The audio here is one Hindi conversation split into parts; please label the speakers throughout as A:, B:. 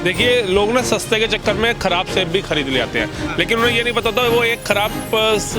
A: देखिए, लोग ना सस्ते के चक्कर में ख़राब सेब भी खरीद ले आते हैं, लेकिन उन्हें ये नहीं पता था वो एक ख़राब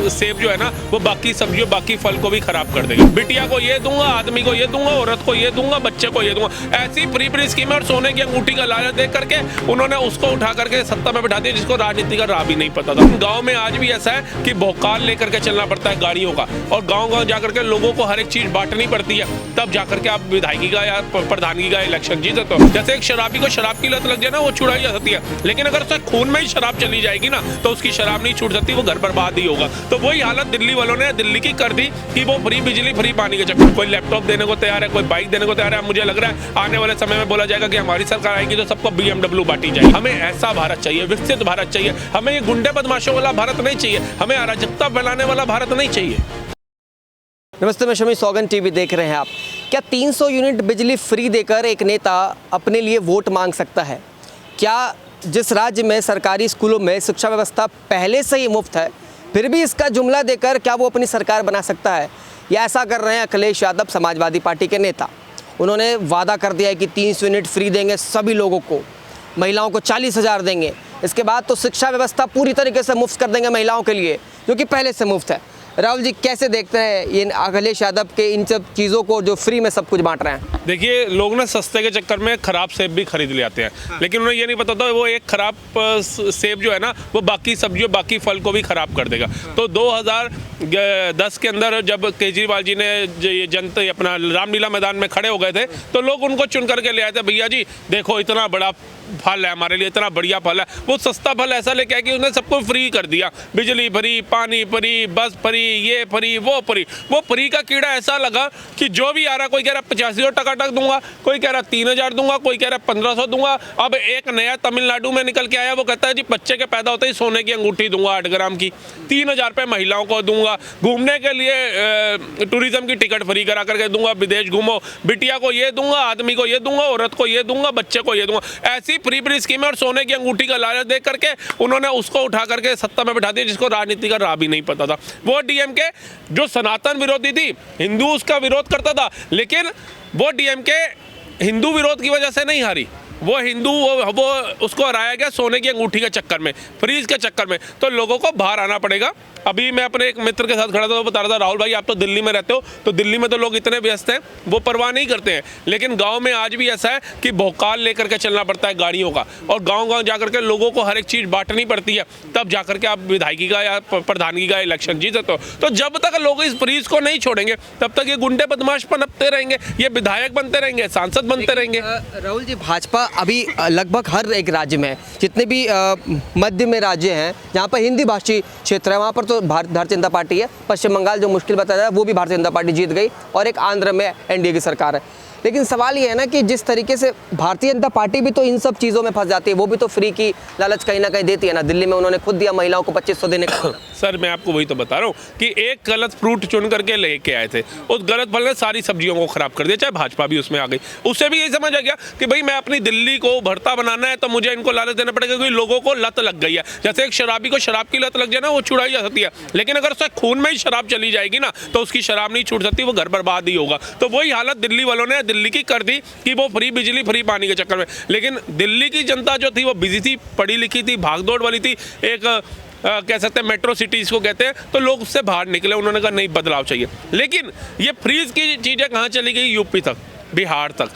A: सेब जो है ना वो बाकी सब्जियों बाकी फल को भी ख़राब कर देगा। बिटिया को ये दूंगा, आदमी को ये दूंगा, औरत को ये दूंगा, बच्चे को ये दूंगा, ऐसी फ्री स्कीमें और सोने की अंगूठी का लालच देख करके उन्होंने उसको उठा करके सत्ता में बैठा दिया जिसको राजनीति का राह भी नहीं पता था। गाँव में आज भी ऐसा है कि भौकाल लेकर के चलना पड़ता है गाड़ियों का, और गाँव जाकर के लोगों को हर एक चीज़ बांटनी पड़ती है, तब जाकर के आप विधायकी का या प्रधानगी का इलेक्शन जीत सकते हो। जैसे एक शराबी को शराब की लत लग जाए ना वो छुड़ाई जा सकती है, लेकिन अगर उसके खून में ही शराब चली जाएगी ना तो उसकी शराब नहीं छूट सकती, वो घर बर्बाद ही होगा। तो वही हालत दिल्ली वालों ने दिल्ली की कर दी कि वो फ्री बिजली फ्री पानी के चक्कर, कोई लैपटॉप देने को तैयार है, कोई बाइक देने को तैयार है। मुझे लग रहा है आने वाले समय में बोला जाएगा कि हमारी सरकार आएगी तो सबको BMW बांटी जाएगी। हमें ऐसा भारत चाहिए, विकसित भारत चाहिए। हमें ये गुंडे बदमाशों वाला भारत नहीं चाहिए, हमें अराजकता फैलाने वाला भारत नहीं चाहिए।
B: नमस्ते, मैं शमी, सौगन टीवी देख रहे हैं आप। क्या 300 यूनिट बिजली फ्री देकर एक नेता अपने लिए वोट मांग सकता है? क्या जिस राज्य में सरकारी स्कूलों में शिक्षा व्यवस्था पहले से ही मुफ्त है, फिर भी इसका जुमला देकर क्या वो अपनी सरकार बना सकता है? या ऐसा कर रहे हैं अखिलेश यादव, समाजवादी पार्टी के नेता। उन्होंने वादा कर दिया है कि 300 यूनिट फ्री देंगे सभी लोगों को, महिलाओं को 40,000 देंगे। इसके बाद तो शिक्षा व्यवस्था पूरी तरीके से मुफ्त कर देंगे महिलाओं के लिए, जो कि पहले से मुफ्त है। राहुल जी, कैसे देखते हैं ये अखिलेश यादव के इन सब चीज़ों को जो फ्री में सब कुछ बांट रहे हैं?
A: देखिए, लोग ना सस्ते के चक्कर में ख़राब सेब भी खरीद ले आते हैं, लेकिन उन्हें ये नहीं पता था वो एक ख़राब सेब जो है ना वो बाकी सब्जियों बाकी फल को भी ख़राब कर देगा। तो 2010 के अंदर जब केजरीवाल जी ने ये जनता अपना रामलीला मैदान में खड़े हो गए थे तो लोग उनको चुन करके ले आए थे, भैया जी देखो इतना बड़ा फल है हमारे लिए, इतना बढ़िया फल है। वो सस्ता फल ऐसा लेके आया कि उसने सबको फ्री कर दिया, बिजली फ्री, पानी फ्री, बस फ्री, ये फ्री, वो फ्री। वो फ्री का कीड़ा ऐसा लगा कि जो भी आ रहा, कोई कह रहा 85 टका दूंगा, कोई कह रहा 3,000 दूंगा, कोई कह रहा 1,500 दूंगा। अब एक नया तमिलनाडु में निकल के आया, वो कहता है जी बच्चे के पैदा होते ही सोने की अंगूठी दूंगा 8 ग्राम की, 3,000 रुपये महिलाओं को दूंगा, घूमने के लिए टूरिज्म की टिकट फ्री करा करके दूंगा, विदेश घूमो, बिटिया को ये दूंगा, आदमी को ये दूंगा, औरत को ये दूंगा, बच्चे को ये दूंगा। ऐसी फ्री स्कीमें और सोने की अंगूठी का लालच देख करके उन्होंने उसको उठा करके सत्ता में बैठा दिया जिसको राजनीति का राह भी नहीं पता था। वो डीएमके जो सनातन विरोधी थी, हिंदू उसका विरोध करता था, लेकिन वो डीएमके हिंदू विरोध की वजह से नहीं हारी, वो हिंदू वो उसको हराया गया सोने की अंगूठी के चक्कर में, फ्रीज के चक्कर में। तो लोगों को बाहर आना पड़ेगा। अभी मैं अपने एक मित्र के साथ खड़ा था, वो बता रहा था, राहुल भाई आप तो दिल्ली में रहते हो, तो दिल्ली में तो लोग इतने व्यस्त हैं वो परवाह नहीं करते हैं, लेकिन गांव में आज भी ऐसा है कि भौकाल लेकर के चलना पड़ता है गाड़ियों का, और गांव जाकर के लोगों को हर एक चीज़ बांटनी पड़ती है, तब जाकर के आप विधायकी का या प्रधानगी का इलेक्शन जीत सकते हो। तो जब तक लोग इस फ्रीज को नहीं छोड़ेंगे तब तक ये गुंडे बदमाश पनपते रहेंगे, ये विधायक बनते रहेंगे, सांसद बनते रहेंगे।
B: राहुल जी, भाजपा अभी लगभग हर एक राज्य में, जितने भी मध्य में राज्य हैं जहाँ पर हिंदी भाषी क्षेत्र है, वहाँ पर तो भारतीय जनता पार्टी है। पश्चिम बंगाल जो मुश्किल बताया जाए वो भी भारतीय जनता पार्टी जीत गई, और एक आंध्र में एनडीए की सरकार है। लेकिन सवाल ये है ना कि जिस तरीके से भारतीय जनता पार्टी भी तो इन सब चीज़ों में फंस जाती है, वो भी तो फ्री की लालच कहीं ना कहीं देती है ना। दिल्ली में उन्होंने खुद दिया महिलाओं को 2,500 देने का।
A: सर मैं आपको वही तो बता रहा हूँ कि एक गलत फ्रूट चुन करके लेके आए थे, उस गलत फल ने सारी सब्जियों को खराब कर दिया, चाहे भाजपा भी उसमें आ गई। उससे भी यही समझ आ गया कि भाई मैं अपनी दिल्ली को भरता बनाना है तो मुझे इनको लालच देना पड़ेगा, क्योंकि लोगों को लत लग गई है। जैसे एक शराबी को शराब की लत लग जाए ना वो छुड़ाई जा सकती है, लेकिन अगर उसके खून में ही शराब चली जाएगी ना तो उसकी शराब नहीं छूट सकती, वो घर बर्बाद ही होगा। तो वही हालत दिल्ली वालों ने दिल्ली की कर दी कि वो फ्री बिजली फ्री पानी के चक्कर में। लेकिन दिल्ली की जनता जो थी वो बिजी थी, पढ़ी लिखी थी, भागदौड़ वाली थी, एक कह सकते हैं मेट्रो सिटीज़ को कहते हैं, तो लोग उससे बाहर निकले, उन्होंने कहा नहीं बदलाव चाहिए। लेकिन ये फ्रीज की चीज़ें कहाँ चली गई? यूपी तक, बिहार तक,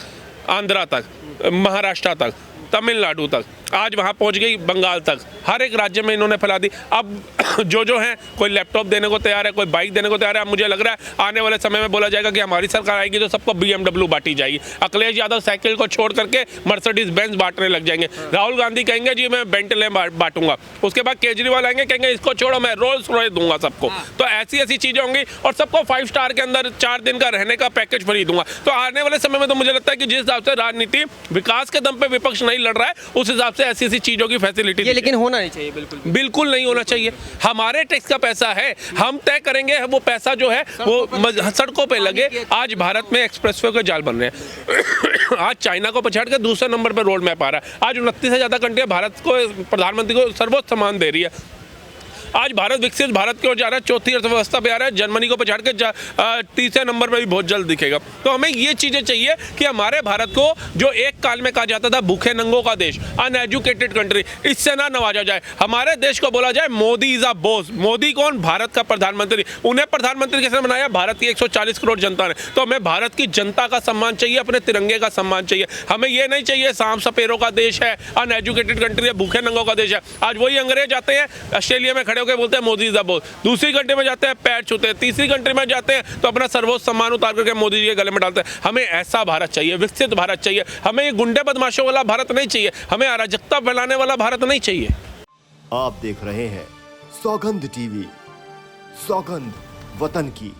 A: आंध्रा तक, महाराष्ट्र तक, तमिलनाडु तक, आज वहाँ पहुँच गई बंगाल तक, हर एक राज्य में इन्होंने फैला दी। अब जो है कोई लैपटॉप देने को तैयार है, कोई बाइक देने को तैयार है। मुझे लग रहा है आने वाले समय में बोला जाएगा कि हमारी सरकार आएगी तो सबको BMW बांटी जाएगी। अखिलेश यादव साइकिल को छोड़ करके मर्सिडीज बेंज बांटने लग जाएंगे। राहुल गांधी कहेंगे जी मैं बेंटले बांटूंगा, उसके बाद केजरीवाल आएंगे कहेंगे इसको छोड़ो मैं रोल्स रॉयस दूंगा सबको। तो ऐसी चीज़ें होंगी, और सबको 5 स्टार के अंदर 4 दिन का रहने का पैकेज फ्री दूंगा। तो आने वाले समय में तो मुझे लगता है कि जिस हिसाब से राजनीति विकास के दम पे विपक्ष नहीं लड़ रहा है, उस हिसाब से ऐसी चीज़ों की फैसिलिटी
B: ये लेकिन होना नहीं चाहिए,
A: बिल्कुल नहीं होना चाहिए। हमारे टैक्स का पैसा है, हम तय करेंगे, वो पैसा जो है वो सड़कों पे लगे। आज भारत में एक्सप्रेसवे के जाल बन रहे हैं आज चाइना को पछाड़ के दूसरे नंबर पर रोड मैप आ रहा है। आज 29 से ज़्यादा कंट्रियाँ भारत को, प्रधानमंत्री को सर्वोच्च सम्मान दे रही है। आज भारत विकसित भारत की ओर जा रहा है, चौथी अर्थव्यवस्था पे आ रहा है, जर्मनी को पछाड़ के तीसरे नंबर पर भी बहुत जल्द दिखेगा। तो हमें ये चीज़ें चाहिए कि हमारे भारत को, जो एक काल में कहा जाता था भूखे नंगों का देश, अनएजुकेटेड कंट्री, इससे ना नवाजा जाए। हमारे देश को बोला जाए Modi is a boss. Modi कौन? भारत का प्रधानमंत्री। उन्हें प्रधानमंत्री कैसे बनाया? भारत की 140 करोड़ जनता ने। तो हमें भारत की जनता का सम्मान चाहिए, अपने तिरंगे का सम्मान चाहिए। हमें ये नहीं चाहिए सांप सपेरों का देश है, अनएजुकेटेड कंट्री है, भूखे नंगों का देश है। आज वही अंग्रेज आते हैं, ऑस्ट्रेलिया में खड़े होकर बोलते हैं मोदी इज द बॉस, दूसरी कंट्री में जाते हैं पैर छूते हैं, तीसरी कंट्री में जाते हैं तो अपना सर्वोच्च सम्मान उतार करके मोदी जी के गले में डालते हैं। हमें ऐसा भारत चाहिए, विकसित भारत चाहिए। हमें ये गुंडे बदमाशों वाला भारत नहीं चाहिए, हमें अराजकता फैलाने वाला भारत नहीं चाहिए।
C: आप देख रहे हैं सौगंध टीवी, सौगंध वतन की।